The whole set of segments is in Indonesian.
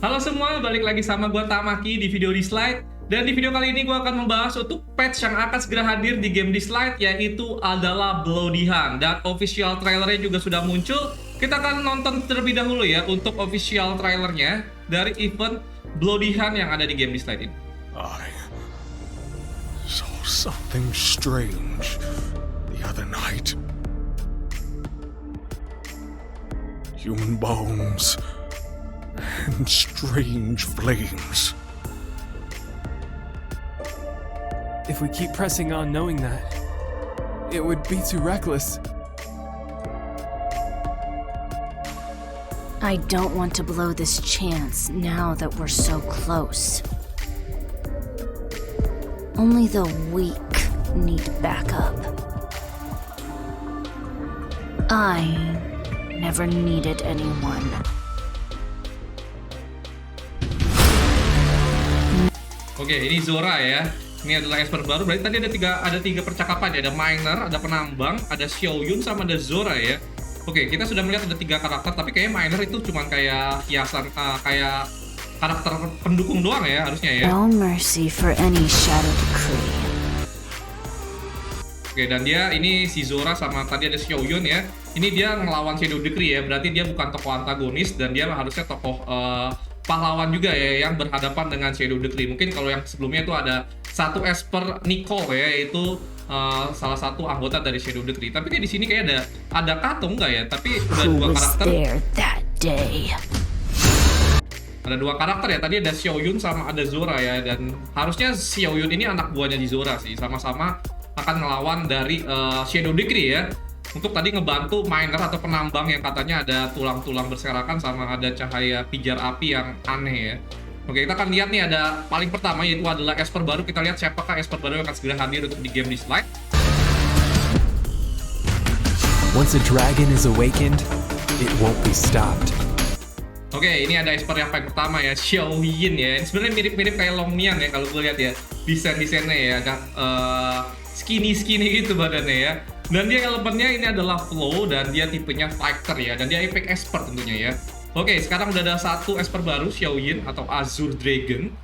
Halo semua, balik lagi sama gue Tamaki di video Dislike. Dan di video kali ini gue akan membahas suatu patch yang akan segera hadir di game Dislike, yaitu adalah Bloody Hunt. Dan official trailernya juga sudah muncul. Kita akan nonton terlebih dahulu ya untuk official trailernya dari event Bloody Hunt yang ada di game Dislike ini. I saw something strange the other night. Human bones and strange flames. If we keep pressing on knowing that, it would be too reckless. I don't want to blow this chance now that we're so close. Only the weak need backup. I never needed anyone. Oke, ini Zora ya. Ini adalah esper baru. Berarti tadi ada tiga percakapan ya. Ada Miner, ada penambang, ada Xiaoyun, sama ada Zora ya. Oke, kita sudah melihat ada 3 karakter, tapi kayaknya Miner itu cuman kayak hiasan, kayak karakter pendukung doang ya harusnya ya. No mercy for any shadow decree. Oke, dan dia ini si Zora sama tadi ada Xiaoyun ya. Ini dia ngelawan Shadow Decree ya. Berarti dia bukan tokoh antagonis dan dia harusnya tokoh pahlawan juga ya yang berhadapan dengan Shadow Decree. Mungkin kalau yang sebelumnya itu ada satu esper Nicole ya, itu salah satu anggota dari Shadow Decree. Tapi kayak di sini kayak ada Kato enggak ya? Tapi udah Who 2 was karakter. there that day? Ada 2 karakter ya. Tadi ada Xiaoyun sama ada Zora ya. Dan harusnya Xiaoyun ini anak buahnya di Zora sih. Sama-sama akan ngelawan dari Shadow Decree ya. Untuk tadi ngebantu miner atau penambang yang katanya ada tulang-tulang berserakan sama ada cahaya pijar api yang aneh ya. Oke, kita akan lihat nih ada paling pertama yaitu adalah esper baru. Kita lihat siapakah esper baru yang akan segera hadir untuk di game Dislike. Once a dragon is awakened, it won't be stopped. Oke, ini ada esper yang paling pertama ya, Xiaoyin ya. Sebenarnya mirip-mirip kayak Longmian ya kalau gue lihat ya. Desain-desainnya ya agak skinny gitu badannya ya. Dan dia elemennya ini adalah flow dan dia tipenya fighter ya, dan dia epic expert tentunya ya. Oke, sekarang udah ada satu esper baru, Xiaoyin atau Azure Dragon.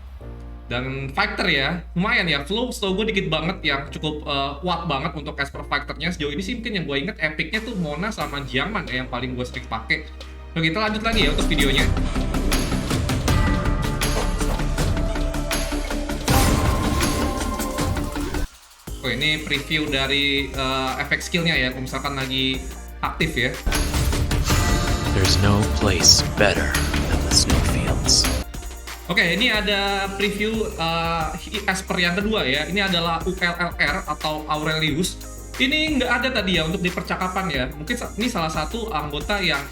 Dan fighter ya, lumayan ya, flow setahu gue dikit banget yang cukup kuat banget untuk esper fighternya. Sejauh ini sih mungkin yang gue inget epicnya tuh Mona sama Jiangman ya, yang paling gue sering pakai. Oke, kita lanjut lagi ya untuk videonya. Oh, ini preview dari efek skillnya ya, kalau misalkan lagi aktif ya. There's no place better than the snowfields. Oke, ini ada preview esper yang kedua ya. Ini adalah ULLR atau Aurelius. Ini nggak ada tadi ya untuk di percakapan ya. Mungkin ini salah satu anggota yang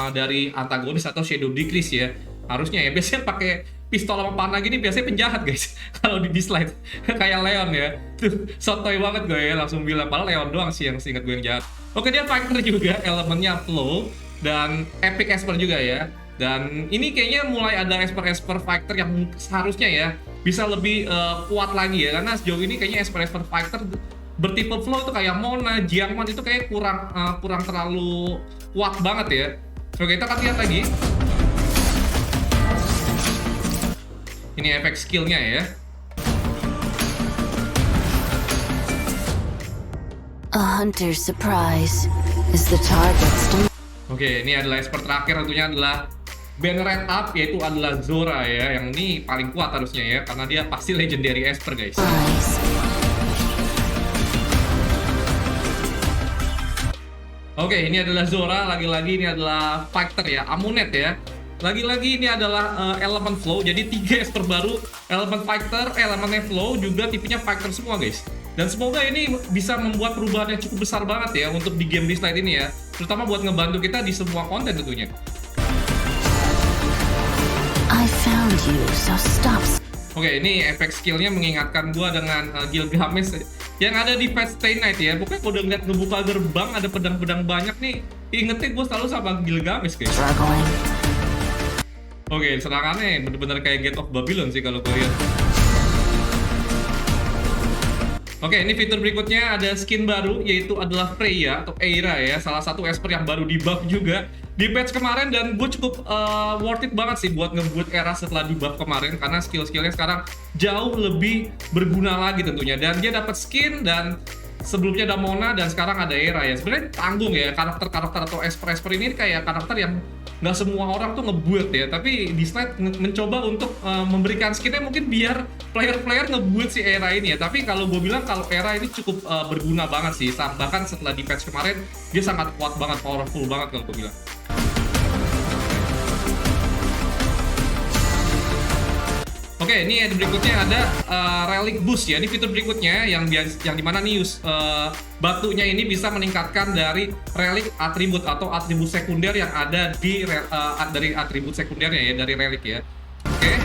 dari antagonis atau Shadow Decree ya. Harusnya ya, biasanya pakai pistol sama panah gini biasanya penjahat guys. Kalau di Dislike kayak Leon ya. Tuh, sotoy banget gue ya, langsung bilang padahal Leon doang sih yang seingat gue yang jahat. Oke, dia fighter juga, elemennya flow dan epic esper juga ya. Dan ini kayaknya mulai ada esper fighter yang seharusnya ya bisa lebih kuat lagi ya, karena sejauh ini kayaknya esper fighter bertipe flow itu kayak Mona, Jiangman itu kayak kurang terlalu kuat banget ya. Oke, kita akan lihat lagi. Ini efek skillnya ya. A hunter's surprise is the target's Oke, ini adalah esper terakhir, tentunya adalah band red up, yaitu adalah Zora ya. Yang ini paling kuat harusnya ya, karena dia pasti legendary esper guys. demise. Oke, ini adalah Zora, lagi-lagi ini adalah fighter ya, Amunet ya. Lagi-lagi ini adalah elemen flow, jadi 3 esper baru, elemen fighter, elemennya flow, juga tipenya fighter semua guys. Dan semoga ini bisa membuat perubahan yang cukup besar banget ya untuk di game Dislike ini ya, terutama buat ngebantu kita di semua konten tentunya. I found you, so stop. Oke, ini efek skillnya mengingatkan gua dengan Gilgamesh yang ada di Fate Stay Night ya. Pokoknya kalau udah ngeliat ngebuka gerbang ada pedang-pedang banyak nih, ingetin gua selalu sama Gilgamesh guys. Struggling. Oke, serangannya bener-bener kayak Gate of Babylon sih kalau gue lihat. Oke, ini fitur berikutnya ada skin baru, yaitu adalah Freya atau Eira ya, salah satu Esper yang baru di buff juga di patch kemarin, dan gue cukup worth it banget sih buat ngebuat Eira setelah di buff kemarin, karena skill-skillnya sekarang jauh lebih berguna lagi tentunya, dan dia dapat skin, dan sebelumnya ada Mona dan sekarang ada Eira ya. Sebenarnya tanggung ya, karakter-karakter atau Esper ini kayak karakter yang nggak semua orang tuh ngebuat ya, tapi di slide mencoba untuk memberikan skinnya mungkin biar player-player ngebuat si Eira ini ya. Tapi kalau gue bilang kalau Eira ini cukup berguna banget sih, bahkan setelah di patch kemarin dia sangat kuat banget, powerful banget kalau gue bilang. Oke, ini berikutnya ada Relic Boost ya. Ini fitur berikutnya yang dimana nih batunya ini bisa meningkatkan dari relic atribut atau atribut sekunder yang ada di dari atribut sekundernya ya, dari relic ya. Oke,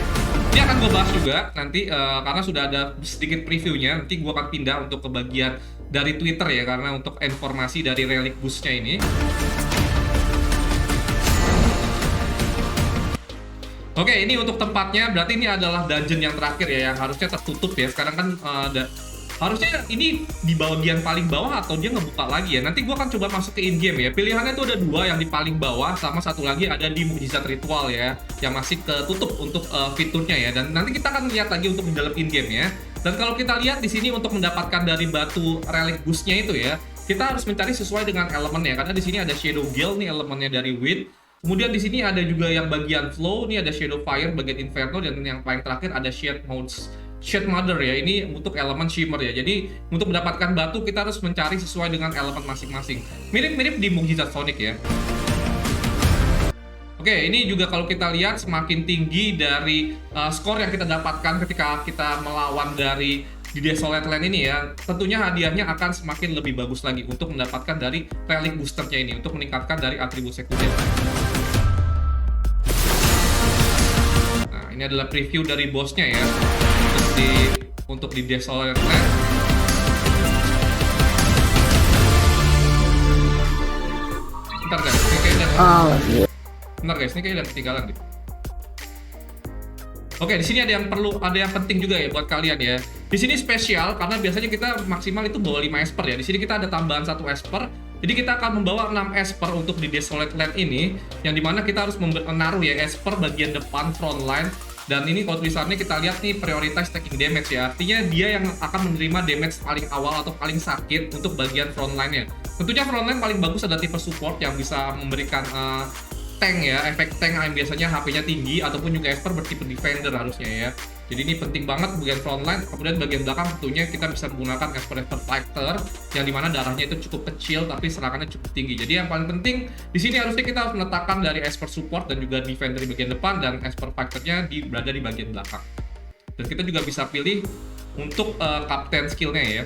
ini akan gue bahas juga nanti karena sudah ada sedikit previewnya. Nanti gue akan pindah untuk ke bagian dari Twitter ya, karena untuk informasi dari Relic Boost-nya ini. Oke, ini untuk tempatnya, berarti ini adalah dungeon yang terakhir ya, yang harusnya tertutup ya. Sekarang kan harusnya ini di bagian paling bawah atau dia ngebuka lagi ya. Nanti gua akan coba masuk ke in-game ya. Pilihannya itu ada dua, yang di paling bawah sama satu lagi ada di mukjizat ritual ya, yang masih ketutup untuk fiturnya ya. Dan nanti kita akan lihat lagi untuk di dalam in-game ya. Dan kalau kita lihat di sini untuk mendapatkan dari batu relic boost-nya itu ya, kita harus mencari sesuai dengan elemennya. Karena di sini ada Shadow Gale nih elemennya dari Wind. Kemudian di sini ada juga yang bagian flow, ini ada Shadow Fire, bagian Inferno, dan yang paling terakhir ada Shade Mother ya. Ini untuk elemen Shimmer ya. Jadi untuk mendapatkan batu kita harus mencari sesuai dengan elemen masing-masing. Mirip-mirip di Mukjizat Sonic ya. Oke, ini juga kalau kita lihat semakin tinggi dari skor yang kita dapatkan ketika kita melawan dari di Desolate Land ini ya, tentunya hadiahnya akan semakin lebih bagus lagi untuk mendapatkan dari relic boosternya ini, untuk meningkatkan dari atribut sekunder. Nah, ini adalah preview dari bosnya ya, untuk di Desolate Land. Bentar guys, ini kayaknya bentar guys, ini kayaknya udah ketinggalan deh. Oke, di sini ada yang penting juga ya buat kalian ya. Di sini spesial karena biasanya kita maksimal itu bawa 5 Esper ya. Di sini kita ada tambahan 1 Esper. Jadi kita akan membawa 6 Esper untuk di Desolate Land ini, yang dimana kita harus menaruh ya Esper bagian depan front line. Dan ini kalau tulisannya kita lihat nih prioritas taking damage ya. Artinya dia yang akan menerima damage paling awal atau paling sakit untuk bagian front line-nya. Tentunya front line paling bagus ada tipe support yang bisa memberikan tank ya, efek tank yang biasanya HP-nya tinggi, ataupun juga Esper bertipe defender harusnya ya. Jadi ini penting banget bagian frontline. Kemudian bagian belakang tentunya kita bisa menggunakan Esper Fighter yang dimana darahnya itu cukup kecil tapi serangannya cukup tinggi. Jadi yang paling penting di sini harusnya kita harus meletakkan dari Esper support dan juga defender di bagian depan, dan Esper Fighter-nya berada di bagian belakang. Dan kita juga bisa pilih untuk captain skill-nya ya.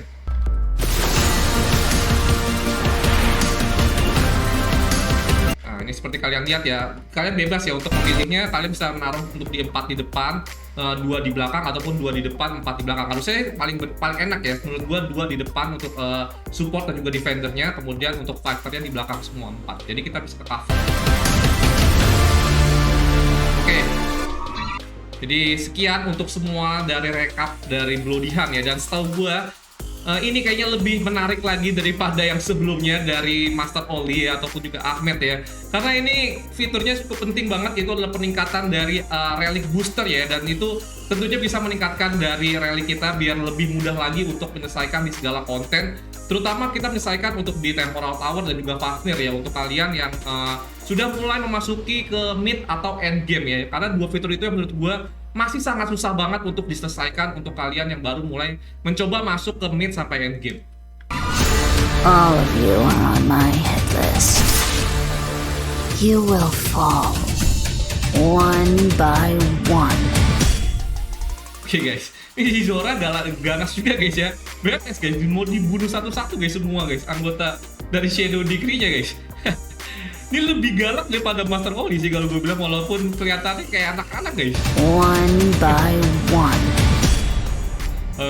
Ini seperti kalian lihat ya, kalian bebas ya untuk memilihnya. Kalian bisa menaruh untuk di 4 di depan, 2 di belakang, ataupun 2 di depan, 4 di belakang. Harusnya paling enak ya menurut gua 2 di depan untuk support dan juga defendernya, kemudian untuk fighternya di belakang semua 4. Jadi kita bisa ke cover. Oke. Jadi sekian untuk semua dari recap dari Bloody Hunt ya, dan setahu gua ini kayaknya lebih menarik lagi daripada yang sebelumnya dari Master Oli ya, ataupun juga Ahmed ya, karena ini fiturnya cukup penting banget, itu adalah peningkatan dari relic booster ya, dan itu tentunya bisa meningkatkan dari relic kita biar lebih mudah lagi untuk menyelesaikan di segala konten, terutama kita menyelesaikan untuk di Temporal Tower dan juga Fafnir ya, untuk kalian yang sudah mulai memasuki ke mid atau end game ya, karena dua fitur itu yang menurut gua masih sangat susah banget untuk diselesaikan untuk kalian yang baru mulai mencoba masuk ke mid sampai end game. All of you are on my hit list. You will fall one by one. Oke guys, ini Zora ganas juga guys ya. Beres guys, mau dibunuh satu-satu guys semua guys, anggota dari Shadow Decree-nya guys. Ini lebih galak daripada Master Oli sih kalau gue bilang, walaupun kelihatannya kayak anak-anak guys. One by one.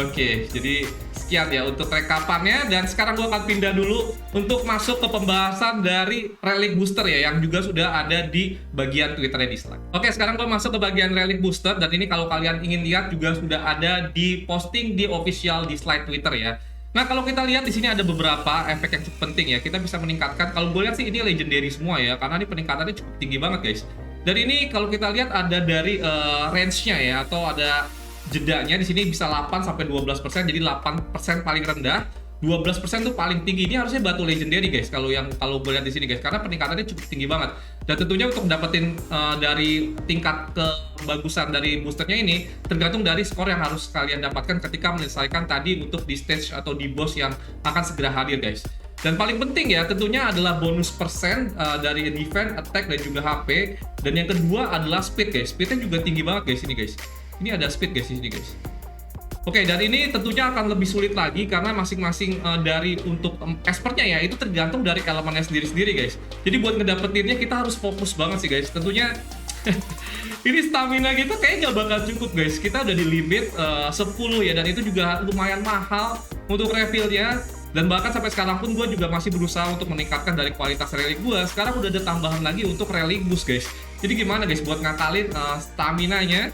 Oke, jadi sekian ya untuk rekapannya, dan sekarang gue akan pindah dulu untuk masuk ke pembahasan dari Relic Booster ya, yang juga sudah ada di bagian Twitternya di slide. Oke, sekarang gue masuk ke bagian Relic Booster, dan ini kalau kalian ingin lihat juga sudah ada di posting di official di slide Twitter ya. Nah, kalau kita lihat di sini ada beberapa efek yang cukup penting ya. Kita bisa meningkatkan, kalau gue lihat sih ini legendary semua ya, karena ini peningkatannya cukup tinggi banget guys. Dan ini kalau kita lihat ada dari range-nya ya, atau ada jedanya di sini bisa 8 sampai 12%, jadi 8% paling rendah, 12% tuh paling tinggi. Ini harusnya batu legendary guys, kalau gue lihat di sini guys, karena peningkatannya cukup tinggi banget. Dan tentunya untuk dapetin dari tingkat kebagusan dari boosternya ini tergantung dari skor yang harus kalian dapatkan ketika menyelesaikan tadi untuk di stage atau di boss yang akan segera hadir guys. Dan paling penting ya tentunya adalah bonus persen dari defense, attack, dan juga HP. Dan yang kedua adalah speed guys. Speednya juga tinggi banget guys ini guys. Ini ada speed guys di sini guys. Oke, dan ini tentunya akan lebih sulit lagi karena masing-masing dari untuk expertnya ya itu tergantung dari elemennya sendiri-sendiri guys. Jadi buat ngedapetinnya kita harus fokus banget sih guys. Tentunya ini stamina kita kayaknya nggak bakal cukup guys. Kita udah di limit 10 ya, dan itu juga lumayan mahal untuk refillnya. Dan bahkan sampai sekarang pun gue juga masih berusaha untuk meningkatkan dari kualitas relic gue. Sekarang udah ada tambahan lagi untuk relic boost guys. Jadi gimana guys buat ngakalin stamina-nya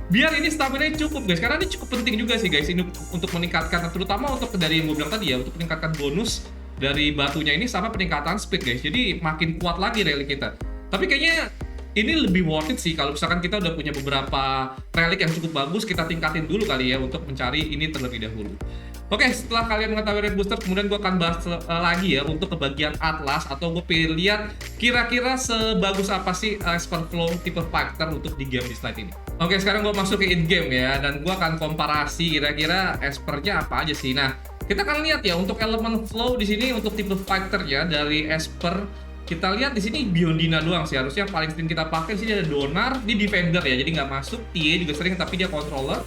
biar ini stamina cukup guys, karena ini cukup penting juga sih guys ini untuk meningkatkan, terutama untuk dari yang gue bilang tadi ya, untuk meningkatkan bonus dari batunya ini sama peningkatan speed guys. Jadi makin kuat lagi relic kita. Tapi kayaknya ini lebih worth it sih kalau misalkan kita udah punya beberapa relic yang cukup bagus, kita tingkatin dulu kali ya untuk mencari ini terlebih dahulu. Oke, setelah kalian mengetahui red booster, kemudian gue akan bahas lagi ya untuk ke bagian atlas, atau gue pengen lihat kira-kira sebagus apa sih Esper Flow tipe fighter untuk di game di slide ini. Oke, sekarang gue masuk ke in game ya, dan gue akan komparasi kira-kira Espernya apa aja sih. Nah, kita akan lihat ya untuk elemen flow di sini untuk tipe fighternya dari Esper. Kita lihat di sini Biondina doang sih harusnya yang paling sering kita pakai. Di sini ada Donar, di defender ya, jadi nggak masuk. Tie juga sering tapi dia controller.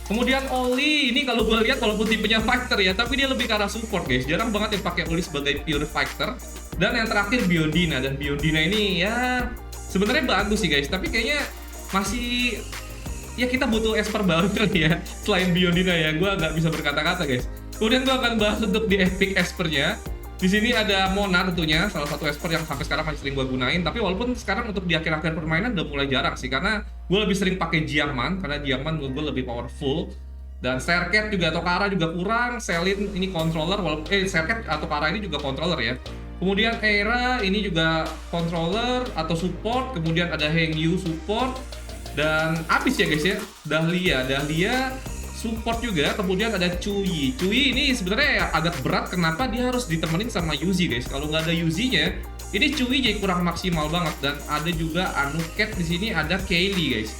Kemudian Oli ini kalau gue lihat walaupun tipenya fighter ya, tapi dia lebih ke arah support guys. Jarang banget yang pakai Oli sebagai pure fighter. Dan yang terakhir Biondina, dan Biondina ini ya sebenarnya bagus sih guys, tapi kayaknya masih ya kita butuh Esper baru kali ya selain Biondina ya. Gue nggak bisa berkata-kata guys. Kemudian gue akan bahas untuk di epic Espernya. Di sini ada Mona tentunya, salah satu Esper yang sampai sekarang masih sering gue gunain. Tapi walaupun sekarang untuk di akhir-akhir permainan udah mulai jarang sih, karena gue lebih sering pakai Jiangman, karena Jiangman gue lebih powerful. Dan Serket juga atau Kara juga kurang. Selin ini controller, walaupun Serket atau Kara ini juga controller ya. Kemudian Era ini juga controller atau support. Kemudian ada Heng Yu support. Dan habis ya guys ya, Dahlia support juga. Kemudian ada Cui ini sebenarnya agak berat, kenapa dia harus ditemenin sama Yuzi guys. Kalau nggak ada Yuzi-nya, ini Cui jadi kurang maksimal banget. Dan ada juga Anuket, di sini ada Kaylee guys.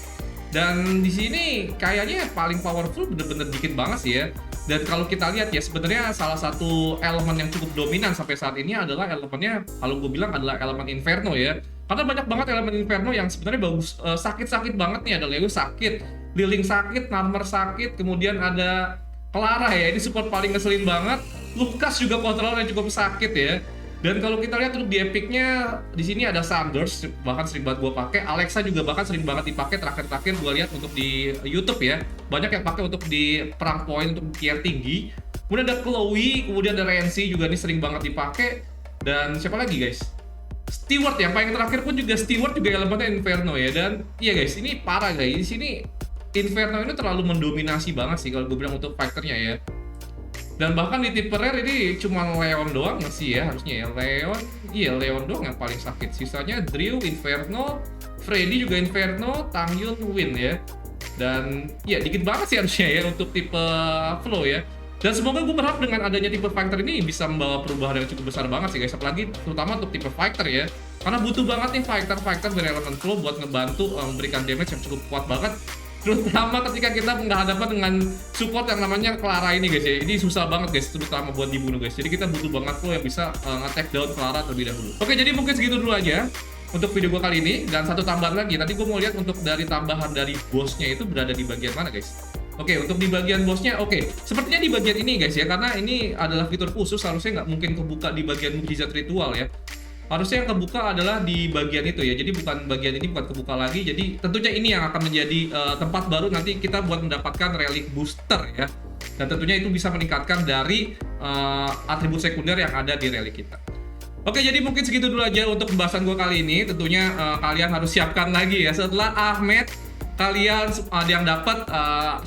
Dan di sini kayaknya paling powerful bener-bener dikit banget sih ya. Dan kalau kita lihat ya sebenarnya salah satu elemen yang cukup dominan sampai saat ini adalah elemennya, kalau gue bilang adalah elemen Inferno ya. Karena banyak banget elemen Inferno yang sebenarnya bagus, sakit-sakit banget nih. Ada Leo sakit, Liling sakit, Narmer sakit, kemudian ada Clara ya, ini support paling ngeselin banget. Lukas juga controller yang cukup sakit ya. Dan kalau kita lihat untuk di epicnya, di sini ada Sanders, bahkan sering banget gue pakai. Alexa juga bahkan sering banget dipakai. Terakhir gue lihat untuk di YouTube ya, banyak yang pakai untuk di perang poin untuk tier tinggi. Kemudian ada Chloe, kemudian ada Renzi juga nih sering banget dipakai. Dan siapa lagi guys? Steward yang paling terakhir pun juga Steward juga elemennya Inferno ya. Dan iya guys, ini parah guys. Di sini Inferno ini terlalu mendominasi banget sih kalau gue bilang untuk fighternya ya. Dan bahkan di tipe rare ini cuma Leon doang nggak sih ya harusnya ya. Leon doang yang paling sakit. Sisanya Drew, Inferno, Freddy juga Inferno, Tangyun, Win ya. Dan ya dikit banget sih harusnya ya untuk tipe flow ya. Dan semoga gue berharap dengan adanya tipe fighter ini bisa membawa perubahan yang cukup besar banget sih guys. Apalagi terutama untuk tipe fighter ya. Karena butuh banget nih fighter berelemen flow buat ngebantu memberikan damage yang cukup kuat banget. Terutama ketika kita berhadapan dengan support yang namanya Clara ini guys ya. Ini susah banget guys, terutama buat dibunuh guys. Jadi kita butuh banget flow yang bisa nge-take down Clara terlebih dahulu. Oke, jadi mungkin segitu dulu aja untuk video gue kali ini. Dan satu tambahan lagi, nanti gue mau lihat untuk dari tambahan dari bossnya itu berada di bagian mana guys. Oke, untuk di bagian bosnya, sepertinya di bagian ini guys ya, karena ini adalah fitur khusus, harusnya nggak mungkin kebuka di bagian mukjizat ritual ya. Harusnya yang kebuka adalah di bagian itu ya, jadi bukan bagian ini, bukan kebuka lagi. Jadi tentunya ini yang akan menjadi tempat baru nanti kita buat mendapatkan relic booster ya. Dan tentunya itu bisa meningkatkan dari atribut sekunder yang ada di relic kita. Oke, jadi mungkin segitu dulu aja untuk pembahasan gue kali ini. Tentunya kalian harus siapkan lagi ya, setelah Ahmed kalian ada yang dapat,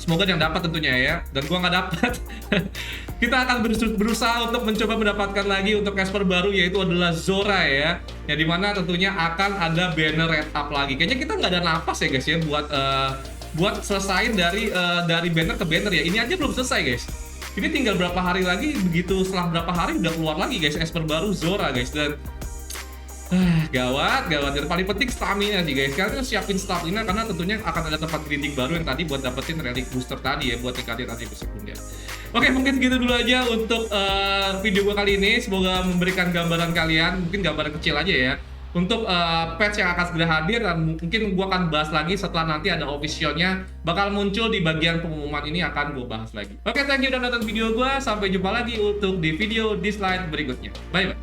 semoga ada yang dapat tentunya ya, dan gua nggak dapat. Kita akan berusaha untuk mencoba mendapatkan lagi untuk Esper baru, yaitu adalah Zora ya, yang dimana tentunya akan ada banner red up lagi. Kayaknya kita nggak ada napas ya guys ya buat selesain dari banner ke banner ya. Ini aja belum selesai guys. Ini tinggal berapa hari lagi, begitu setelah berapa hari udah keluar lagi guys Esper baru Zora guys. Dan gawat. Dan paling penting stamina sih guys. Kalian siapin stamina karena tentunya akan ada tempat grinding baru yang tadi buat dapetin relic booster tadi ya, buat tingkatin atribut sekunder. Oke, mungkin segitu dulu aja untuk video gua kali ini. Semoga memberikan gambaran kalian, mungkin gambaran kecil aja ya, untuk patch yang akan segera hadir, dan mungkin gua akan bahas lagi setelah nanti ada officialnya bakal muncul di bagian pengumuman. Ini akan gua bahas lagi. Oke, thank you udah nonton video gua. Sampai jumpa lagi untuk di video di slide berikutnya. Bye bye.